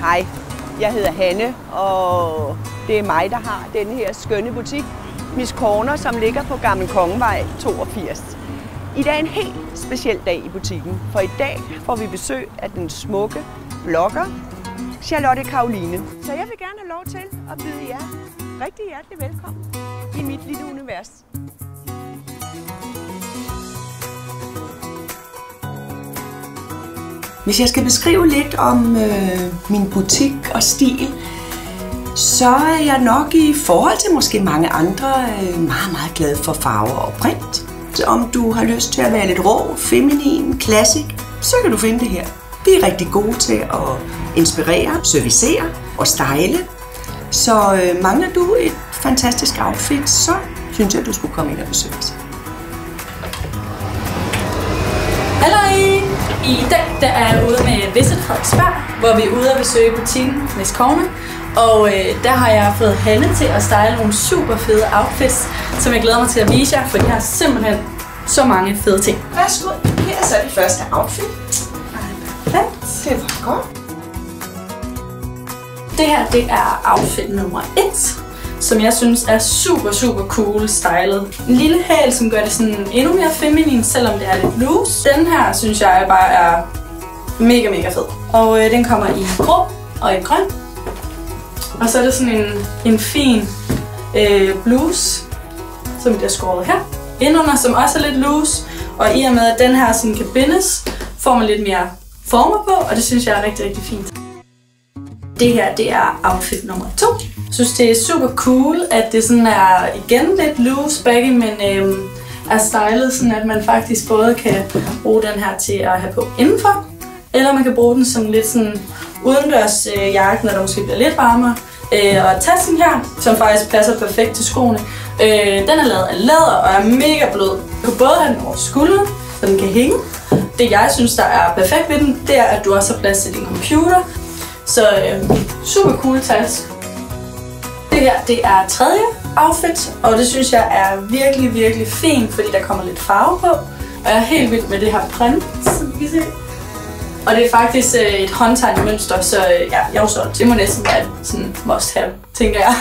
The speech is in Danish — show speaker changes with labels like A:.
A: Hej, jeg hedder Hanne, og det er mig, der har denne her skønne butik, Miss Corner, som ligger på Gammel Kongevej 82. I dag er en helt speciel dag i butikken, for i dag får vi besøg af den smukke blogger Charlotte Caroline. Så jeg vil gerne have lov til at byde jer rigtig hjertelig velkommen i mit lille univers. Hvis jeg skal beskrive lidt om min butik og stil, så er jeg nok i forhold til måske mange andre meget glad for farver og print. Så om du har lyst til at være lidt rå, feminin, classic, så kan du finde det her. Vi er rigtig gode til at inspirere, servicere og style. Så mangler du et fantastisk outfit, så synes jeg, at du skulle komme ind og besøge os.
B: Halløj! I dag der er jeg ude med Visit Frederiksberg, hvor vi er ude at besøge butikken Miss Corner. Og der har jeg fået Hanne til at style nogle super fede outfits, som jeg glæder mig til at vise jer, for de har simpelthen så mange fede ting.
A: Værsgo, her er så det første outfit.
B: Perfekt.
A: Det var godt.
B: Det her det er outfit nummer 1, som jeg synes er super cool stylet. En lille hæl, som gør det sådan endnu mere feminin, selvom det er lidt loose. Den her synes jeg bare er mega fed. Og den kommer i grå og i grøn. Og så er det sådan en fin bluse, som bliver skåret her indunder, som også er lidt loose. Og i og med at den her sådan kan bindes, får man lidt mere former på, og det synes jeg er rigtig fint. Det her det er outfit nummer 2. Jeg synes det er super cool, at det sådan er igen lidt loose baggy, men er stylet sådan, at man faktisk både kan bruge den her til at have på indenfor, eller man kan bruge den som lidt sådan udendørs jakke, når der måske bliver lidt varmere. Og tasken her, som faktisk passer perfekt til skoene, den er lavet af læder og er mega blød. Du kan både have den over skulderen, så den kan hænge. Det jeg synes, der er perfekt ved den, det er, at du også har plads til din computer. Så super cool taske. Det her, det er tredje outfit, og det synes jeg er virkelig fint, fordi der kommer lidt farve på. Og jeg er helt vild med det her print, som I kan se. Og det er faktisk et håndtegnet mønster, så ja, jeg er jo solgt. Det må næsten være sådan must have, tænker jeg.